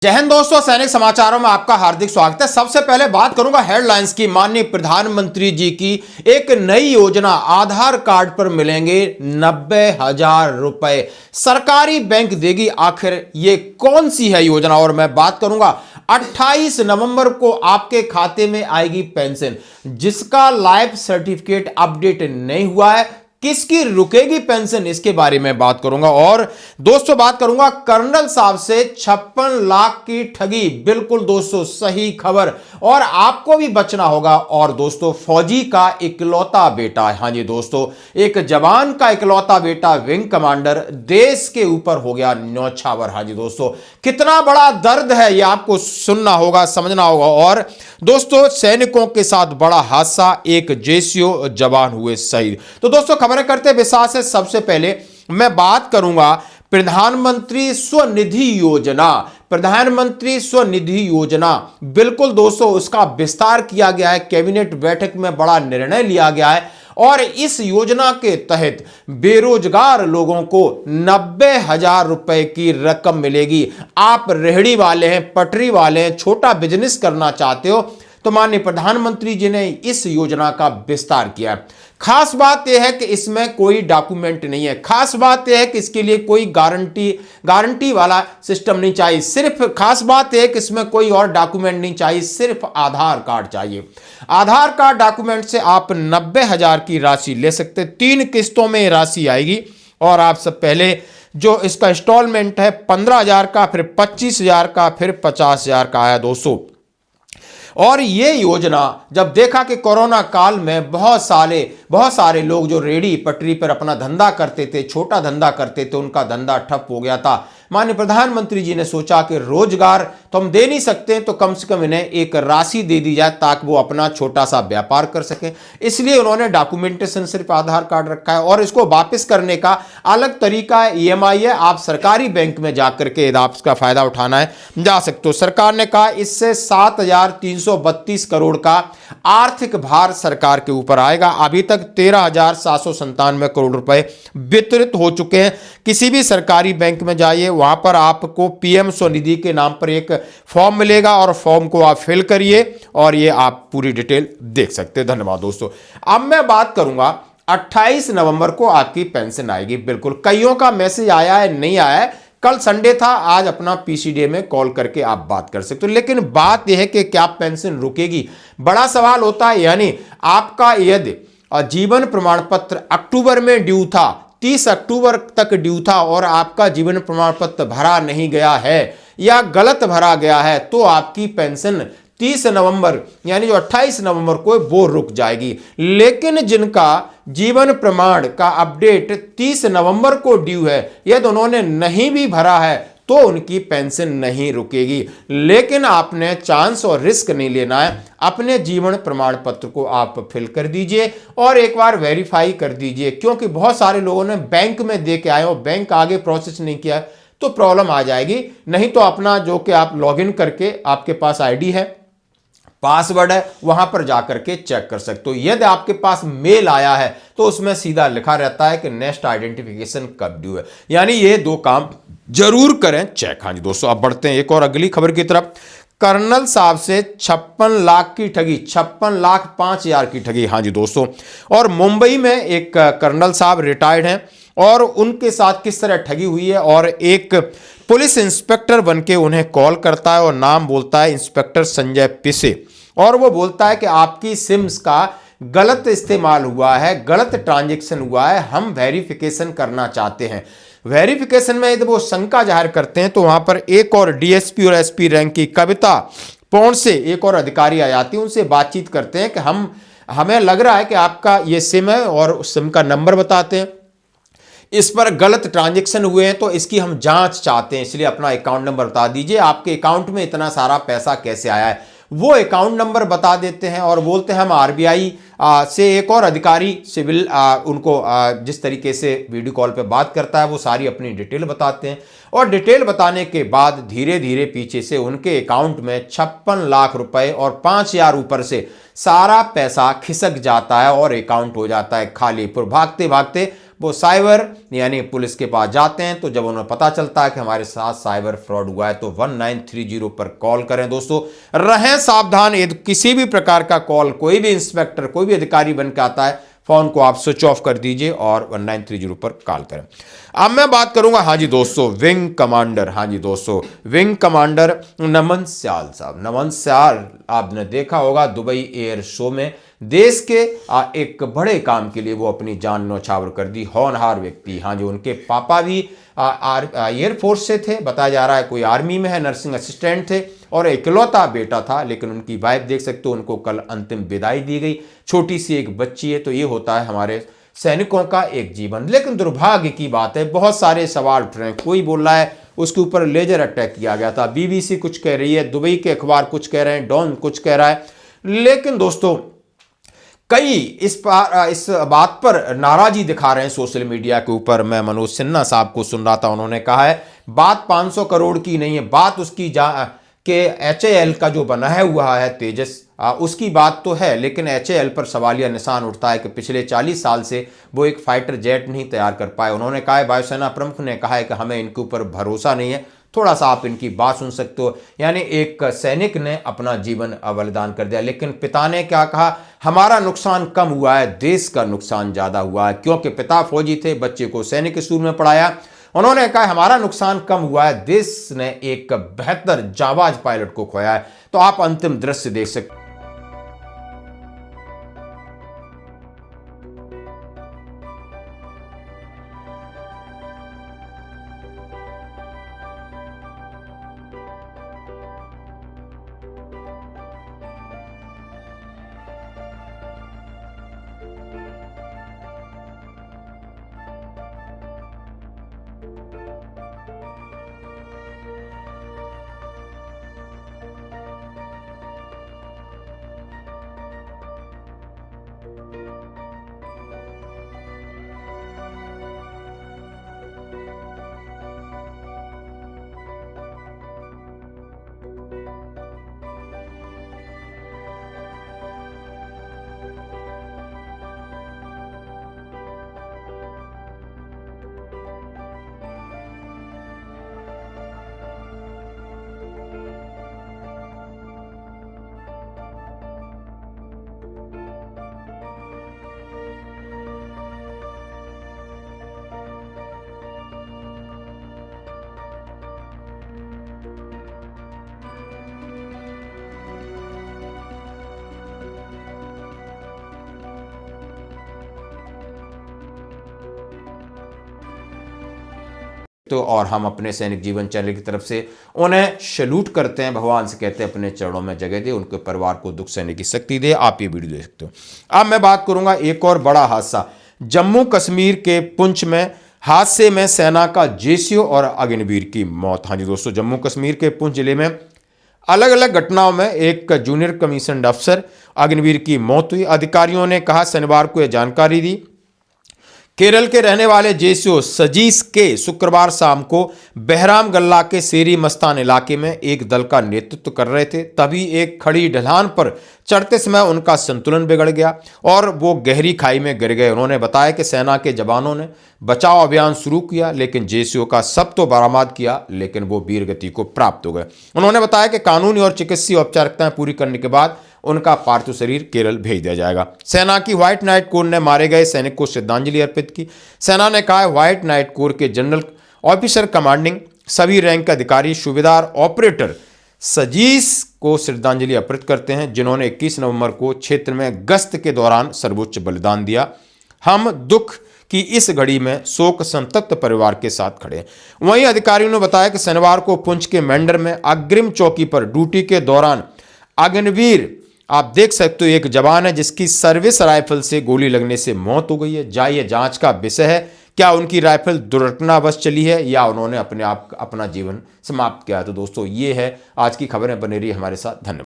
जय हिंद दोस्तों, सैनिक समाचारों में आपका हार्दिक स्वागत है। सबसे पहले बात करूंगा हेडलाइंस की। माननीय प्रधानमंत्री जी की एक नई योजना, आधार कार्ड पर मिलेंगे 90,000 रुपए, सरकारी बैंक देगी। आखिर ये कौन सी है योजना? और मैं बात करूंगा 28 नवंबर को आपके खाते में आएगी पेंशन, जिसका लाइफ सर्टिफिकेट अपडेट नहीं हुआ है। किसकी रुकेगी पेंशन, इसके बारे में बात करूंगा। और दोस्तों बात करूंगा कर्नल साहब से 56 लाख की ठगी। बिल्कुल दोस्तों, सही खबर, और आपको भी बचना होगा। और दोस्तों, फौजी का इकलौता बेटा, हाँ जी दोस्तों, एक जवान का इकलौता बेटा विंग कमांडर देश के ऊपर हो गया न्यौछावर। हाँ जी दोस्तों, कितना बड़ा दर्द है ये आपको सुनना होगा, समझना होगा। और दोस्तों, सैनिकों के साथ बड़ा हादसा, एक जेसीओ जवान हुए शहीद। तो दोस्तों, खबरें करते विस्तार से। सबसे पहले मैं बात करूंगा प्रधानमंत्री स्वनिधि योजना। प्रधानमंत्री स्वनिधि योजना, बिल्कुल दोस्तों, उसका विस्तार किया गया है। कैबिनेट बैठक में बड़ा निर्णय लिया गया है और इस योजना के तहत बेरोजगार लोगों को 90,000 रुपए की रकम मिलेगी। आप रेहड़ी वाले हैं, पटरी वाले हैं, छोटा बिजनेस करना चाहते हो, तो माननीय प्रधानमंत्री जी ने इस योजना का विस्तार किया है। खास बात यह है कि इसमें कोई डॉक्यूमेंट नहीं है। खास बात यह है कि इसके लिए कोई गारंटी वाला सिस्टम नहीं चाहिए। सिर्फ खास बात यह है कि इसमें कोई और डॉक्यूमेंट नहीं चाहिए, सिर्फ आधार कार्ड चाहिए। आधार कार्ड डॉक्यूमेंट से आप 90,000 की राशि ले सकते। 3 किस्तों में राशि आएगी और आप सब पहले जो इसका इंस्टॉलमेंट है 15,000 का, फिर 25,000 का, फिर 50,000 का आया दोस्तों। और ये योजना जब देखा कि कोरोना काल में बहुत सारे लोग जो रेडी पटरी पर अपना धंधा करते थे, छोटा धंधा करते थे, उनका धंधा ठप हो गया था। माननीय प्रधानमंत्री जी ने सोचा कि रोजगार तो हम दे नहीं सकते, तो कम से कम इन्हें एक राशि दे दी जाए ताकि वो अपना छोटा सा व्यापार कर सके। इसलिए उन्होंने डॉक्यूमेंटेशन सिर्फ आधार कार्ड रखा है और इसको वापस करने का अलग तरीका है, EMI है। आप सरकारी बैंक में जाकर के आप इसका फायदा उठाना है, जा सकते हो। सरकार ने कहा इससे 7,332 करोड़ का आर्थिक भार सरकार के ऊपर आएगा। अभी तक 13,797 करोड़ रुपए वितरित हो चुके हैं। किसी भी सरकारी बैंक में जाइए, वहां पर आपको PM स्वनिधि के नाम पर एक फॉर्म मिलेगा और फॉर्म को आप फिल करिए और ये आप पूरी डिटेल देख सकते हैं। धन्यवाद दोस्तों। अब मैं बात करूंगा 28 नवंबर को आपकी पेंशन आएगी। बिल्कुल, कईयों का मैसेज आया है, नहीं आया है। कल संडे था, आज अपना PCDA में कॉल करके आप बात कर सकते हो। लेकिन बात यह है कि क्या पेंशन रुकेगी, बड़ा सवाल होता है। यानी आपका यदि जीवन प्रमाण पत्र अक्टूबर में ड्यू था, 30 अक्टूबर तक ड्यू था, और आपका जीवन प्रमाण पत्र भरा नहीं गया है या गलत भरा गया है, तो आपकी पेंशन 30 नवंबर यानी जो 28 नवंबर को वो रुक जाएगी। लेकिन जिनका जीवन प्रमाण का अपडेट 30 नवंबर को ड्यू है, यदि उन्होंने नहीं भी भरा है, तो उनकी पेंशन नहीं रुकेगी। लेकिन आपने चांस और रिस्क नहीं लेना है। अपने जीवन प्रमाण पत्र को आप फिल कर दीजिए और एक बार वेरीफाई कर दीजिए, क्योंकि बहुत सारे लोगों ने बैंक में दे के आए हो, बैंक आगे प्रोसेस नहीं किया, तो प्रॉब्लम आ जाएगी। नहीं तो अपना जो कि आप लॉगिन करके, आपके पास ID है, पासवर्ड है, वहां पर जाकर के चेक कर सकते हो। यदि आपके पास मेल आया है तो उसमें सीधा लिखा रहता है कि नेक्स्ट आइडेंटिफिकेशन कब ड्यू है। यानी ये 2 काम जरूर करें चेक। हाँ जी दोस्तों, अब बढ़ते हैं एक और अगली खबर की तरफ। कर्नल साहब से 56 लाख की ठगी, 56,05,000 की ठगी। हाँ जी दोस्तों, और मुंबई में एक कर्नल साहब रिटायर्ड हैं और उनके साथ किस तरह ठगी हुई है। और एक पुलिस इंस्पेक्टर बनके उन्हें कॉल करता है और नाम बोलता है इंस्पेक्टर संजय पिसे, और वो बोलता है कि आपकी सिम्स का गलत इस्तेमाल हुआ है, गलत ट्रांजैक्शन हुआ है, हम वेरिफिकेशन करना चाहते हैं। वेरिफिकेशन में यदि वो शंका जाहिर करते हैं तो वहां पर एक और DSP और SP रैंक की कविता पौंड से एक और अधिकारी आ जाती है, उनसे बातचीत करते हैं कि हमें लग रहा है कि आपका ये सिम है, और उस सिम का नंबर बताते हैं, इस पर गलत ट्रांजैक्शन हुए हैं, तो इसकी हम जांच चाहते हैं, इसलिए अपना अकाउंट नंबर बता दीजिए, आपके अकाउंट में इतना सारा पैसा कैसे आया है। वो अकाउंट नंबर बता देते हैं और बोलते हैं हम RBI से एक और अधिकारी सिविल उनको जिस तरीके से वीडियो कॉल पे बात करता है, वो सारी अपनी डिटेल बताते हैं। और डिटेल बताने के बाद धीरे धीरे पीछे से उनके अकाउंट में 56 लाख रुपए और 5,000 ऊपर से सारा पैसा खिसक जाता है और अकाउंट हो जाता है खाली। फिर भागते भागते वो साइबर यानी पुलिस के पास जाते हैं। तो जब उन्हें पता चलता है कि हमारे साथ साइबर फ्रॉड हुआ है तो 1930 पर कॉल करें। दोस्तों रहें सावधान, यदि किसी भी प्रकार का कॉल कोई भी इंस्पेक्टर कोई भी अधिकारी बन के आता है, फोन को आप स्विच ऑफ कर दीजिए और 1930 पर कॉल करें। अब मैं बात करूंगा, हाँ जी दोस्तों, विंग कमांडर, हाँ जी दोस्तों, विंग कमांडर नमन स्याल साहब। नमन स्याल आपने देखा होगा दुबई एयर शो में देश के एक बड़े काम के लिए वो अपनी जान न्यौछावर कर दी। होनहार व्यक्ति, हाँ जी, उनके पापा भी एयरफोर्स से थे, बताया जा रहा है कोई आर्मी में है, नर्सिंग असिस्टेंट थे और इकलौता बेटा था। लेकिन उनकी वाइफ देख सकते हो, उनको कल अंतिम विदाई दी गई, छोटी सी एक बच्ची है। तो ये होता है हमारे सैनिकों का एक जीवन। लेकिन दुर्भाग्य की बात है, बहुत सारे सवाल उठ रहे हैं। कोई बोल रहा है उसके ऊपर लेजर अटैक किया गया था, बीबीसी कुछ कह रही है, दुबई के अखबार कुछ कह रहे हैं, डॉन कुछ कह रहा है। लेकिन दोस्तों कई इस बात पर नाराजगी दिखा रहे हैं सोशल मीडिया के ऊपर। मैं मनोज सिन्हा साहब को सुन रहा था, उन्होंने कहा है बात 500 करोड़ की नहीं है, बात उसकी के HAL का जो बनाया हुआ है तेजस, उसकी बात तो है। लेकिन HAL पर सवालिया निशान उठता है कि पिछले 40 साल से वो एक फाइटर जेट नहीं तैयार कर पाए। उन्होंने कहा है, वायुसेना प्रमुख ने कहा है कि हमें इनके ऊपर भरोसा नहीं है। थोड़ा सा आप इनकी बात सुन सकते हो। यानी एक सैनिक ने अपना जीवन बलिदान कर दिया, लेकिन पिता ने क्या कहा, हमारा नुकसान कम हुआ है, देश का नुकसान ज्यादा हुआ है। क्योंकि पिता फौजी थे, बच्चे को सैनिक स्कूल में पढ़ाया। उन्होंने कहा हमारा नुकसान कम हुआ है, देश ने एक बेहतर जाबाज पायलट को खोया है। तो आप अंतिम दृश्य देख सकते। तो और हम अपने सैनिक जीवन चैनल की तरफ से उन्हें सैल्यूट करते हैं, भगवान से कहते हैं अपने चरणों में जगह दे, उनके परिवार को दुख सहने की शक्ति दे। आप ये वीडियो देख सकते हो। अब मैं बात करूंगा एक और बड़ा हादसा, जम्मू कश्मीर के पुंछ में हादसे में सेना का JCO और अग्निवीर की मौत। हाँ जी दोस्तों, जम्मू कश्मीर के पुंछ जिले में अलग अलग घटनाओं में एक जूनियर कमीशन्ड अफसर अग्निवीर की मौत हुई। अधिकारियों ने कहा शनिवार को यह जानकारी दी। केरल के रहने वाले JCO सजीस के शुक्रवार शाम को बहराम गल्ला के शेरी मस्तान इलाके में एक दल का नेतृत्व कर रहे थे। तभी एक खड़ी ढलान पर चढ़ते समय उनका संतुलन बिगड़ गया और वो गहरी खाई में गिर गए। उन्होंने बताया कि सेना के जवानों ने बचाव अभियान शुरू किया, लेकिन JCO का शव तो बरामद किया, लेकिन वो वीरगति को प्राप्त हो गए। उन्होंने बताया कि कानूनी और चिकित्सीय औपचारिकताएं पूरी करने के बाद उनका पार्थिव शरीर केरल भेज दिया जाएगा। सेना की व्हाइट नाइट कोर ने मारे गए सैनिक को श्रद्धांजलि अर्पित की। सेना ने कहा व्हाइट नाइट कोर के जनरल ऑफिसर कमांडिंग सभी रैंक के अधिकारी सूबेदार ऑपरेटर सजीस को श्रद्धांजलि अर्पित करते हैं, जिन्होंने 21 नवंबर को क्षेत्र में गश्त के दौरान सर्वोच्च बलिदान दिया। हम दुख की इस घड़ी में शोक संतप्त परिवार के साथ खड़े हैं। वहीं अधिकारियों ने बताया कि शनिवार को पुंछ के मेंढर में अग्रिम चौकी पर ड्यूटी के दौरान अग्निवीर, आप देख सकते हो, एक जवान है जिसकी सर्विस राइफल से गोली लगने से मौत हो गई है। जाइए जांच का विषय है, क्या उनकी राइफल दुर्घटनावश चली है या उन्होंने अपने आप अपना जीवन समाप्त किया। तो दोस्तों ये है आज की खबरें, बने रही हमारे साथ। धन्यवाद।